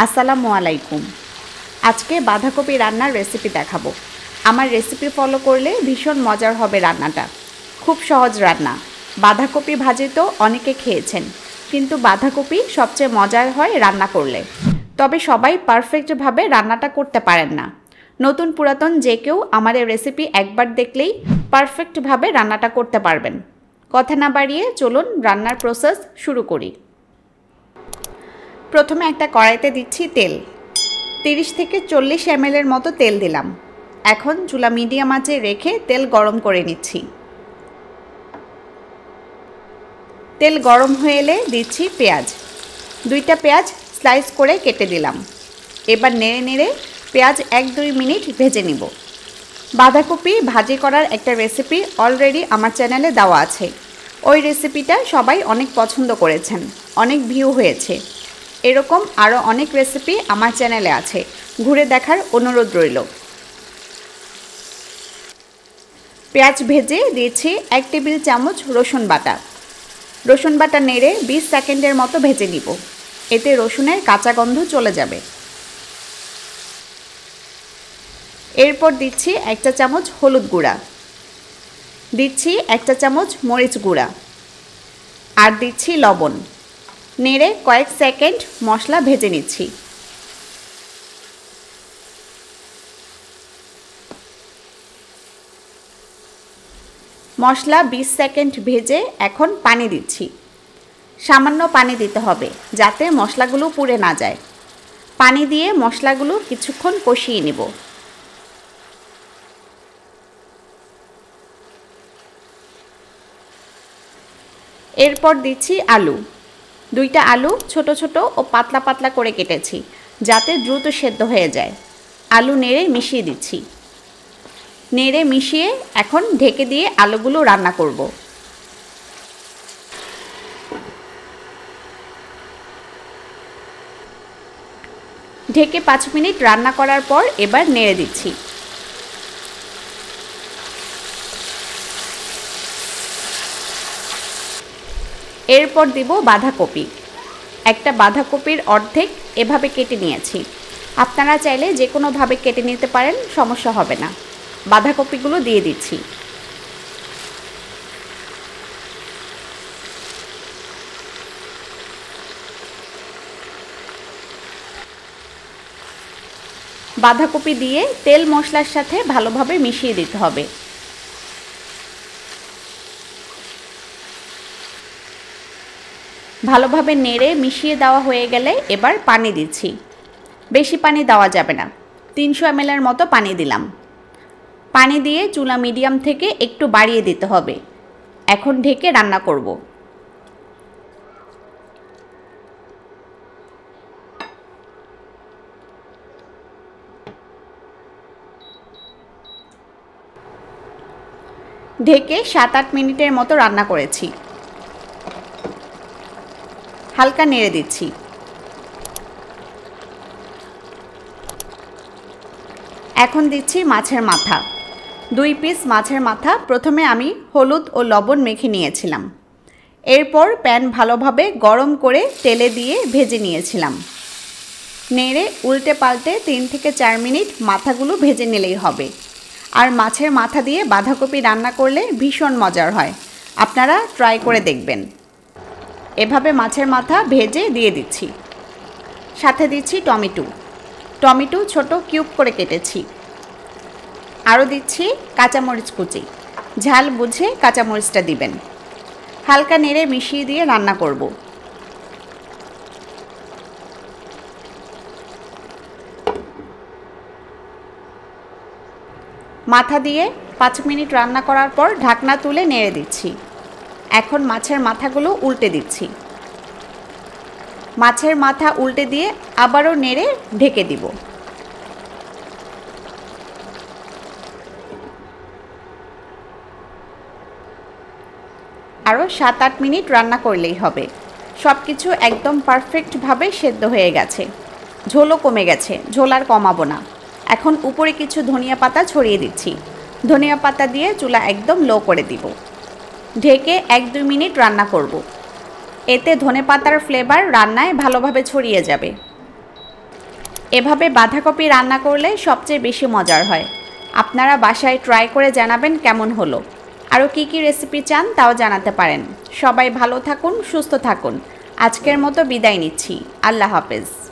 আসসালামু আলাইকুম। আজকে বাঁধাকপি রান্নার রেসিপি দেখাবো। আমার রেসিপি ফলো করলে ভীষণ মজার হবে রান্নাটা। খুব সহজ রান্না। বাঁধাকপি ভাজি তো অনেকে খেয়েছেন, কিন্তু বাঁধাকপি সবচেয়ে মজার হয় রান্না করলে। তবে সবাই পারফেক্টভাবে রান্নাটা করতে পারেন না। নতুন পুরাতন যে কেউ আমার এই রেসিপি একবার দেখলেই পারফেক্টভাবে রান্নাটা করতে পারবেন। কথা না বাড়িয়ে চলুন রান্নার প্রসেস শুরু করি। প্রথমে একটা কড়াইতে দিচ্ছি তেল। 30 থেকে 40 ml এর মতো তেল দিলাম। এখন চুলা মিডিয়াম আঁচে রেখে তেল গরম করে নিচ্ছি। তেল গরম হয়ে এলে দিচ্ছি পেঁয়াজ। 2টা পেঁয়াজ স্লাইস করে কেটে দিলাম। এবার নেড়ে নেড়ে পেঁয়াজ 1-2 মিনিট ভেজে নিব। বাঁধাকপি ভাজি করার একটা রেসিপি অলরেডি আমার চ্যানেলে দেওয়া আছে। ওই রেসিপিটা সবাই অনেক পছন্দ করেছেন, অনেক ভিউ হয়েছে। এরকম আরও অনেক রেসিপি আমার চ্যানেলে আছে, ঘুরে দেখার অনুরোধ রইল। পেঁয়াজ ভেজে দিয়েছি 1 টেবিল চামচ রসুন বাটা। রসুন বাটা নেড়ে 20 সেকেন্ডের মতো ভেজে নিব। এতে রসুনের কাঁচা গন্ধ চলে যাবে। এরপর দিচ্ছি 1 চা চামচ হলুদ গুঁড়া, দিচ্ছি 1 চা চামচ মরিচ গুঁড়া, আর দিচ্ছি লবণ। নেড়ে কয়েক সেকেন্ড মশলা ভেজে নিচ্ছি। মশলা 20 সেকেন্ড ভেজে এখন পানি দিচ্ছি। সামান্য পানি দিতে হবে যাতে মশলাগুলো পুড়ে না যায়। পানি দিয়ে মশলাগুলো কিছুক্ষণ কষিয়ে নেব। এরপর দিচ্ছি আলু। 2টা আলু ছোট ছোট ও পাতলা পাতলা করে কেটেছি যাতে দ্রুত সেদ্ধ হয়ে যায়। আলু নেড়ে মিশিয়ে দিচ্ছি। নেড়ে মিশিয়ে এখন ঢেকে দিয়ে আলুগুলো রান্না করব। ঢেকে 5 মিনিট রান্না করার পর এবার নেড়ে দিচ্ছি। এরপর দিব বাঁধাকপি। একটা বাঁধাকপির অর্ধেক এভাবে কেটে নিয়েছি। আপনারা চাইলে যে কোনোভাবে কেটে নিতে পারেন, সমস্যা হবে না। বাঁধাকপিগুলো দিয়ে দিচ্ছি। বাঁধাকপি দিয়ে তেল মশলার সাথে ভালোভাবে মিশিয়ে দিতে হবে। ভালোভাবে নেড়ে মিশিয়ে দেওয়া হয়ে গেলে এবার পানি দিচ্ছি। বেশি পানি দেওয়া যাবে না, 300 ml এর মতো পানি দিলাম। পানি দিয়ে চুলা মিডিয়াম থেকে একটু বাড়িয়ে দিতে হবে। এখন ঢেকে রান্না করব। ঢেকে 7-8 মিনিটের মতো রান্না করেছি। হালকা নেড়ে দিচ্ছি। এখন দিচ্ছি মাছের মাথা। 2 পিস মাছের মাথা প্রথমে আমি হলুদ ও লবণ মেখে নিয়েছিলাম। এরপর প্যান ভালোভাবে গরম করে তেলে দিয়ে ভেজে নিয়েছিলাম। নেড়ে উল্টে পাল্টে 3 থেকে 4 মিনিট মাথাগুলো ভেজে নিলেই হবে। আর মাছের মাথা দিয়ে বাঁধাকপি রান্না করলে ভীষণ মজার হয়। আপনারা ট্রাই করে দেখবেন। এভাবে মাছের মাথা ভেজে দিয়ে দিচ্ছি। সাথে দিচ্ছি টমেটো। টমেটো ছোট কিউব করে কেটেছি। আরও দিচ্ছি কাঁচামরিচ কুচি। ঝাল বুঝে কাঁচামরিচটা দিবেন। হালকা নেড়ে মিশিয়ে দিয়ে রান্না করব। মাথা দিয়ে 5 মিনিট রান্না করার পর ঢাকনা তুলে নেড়ে দিচ্ছি। এখন মাছের মাথাগুলো উল্টে দিচ্ছি। মাছের মাথা উল্টে দিয়ে আবারও নেড়ে ঢেকে দিব। আরও 7-8 মিনিট রান্না করলেই হবে। সব কিছু একদম পারফেক্টভাবে সেদ্ধ হয়ে গেছে। ঝোলও কমে গেছে, ঝোল আর কমাবো না। এখন উপরে কিছু ধনিয়া পাতা ছড়িয়ে দিচ্ছি। ধনিয়া পাতা দিয়ে চুলা একদম লো করে দিব। ঢেকে 1-2 মিনিট রান্না করব। এতে ধনেপাতার ফ্লেভার রান্নায় ভালোভাবে ছড়িয়ে যাবে। এভাবে বাঁধাকপি রান্না করলে সবচেয়ে বেশি মজার হয়। আপনারা বাসায় ট্রাই করে জানাবেন কেমন হলো। আরও কী কী রেসিপি চান তাও জানাতে পারেন। সবাই ভালো থাকুন, সুস্থ থাকুন। আজকের মতো বিদায় নিচ্ছি। আল্লাহ হাফেজ।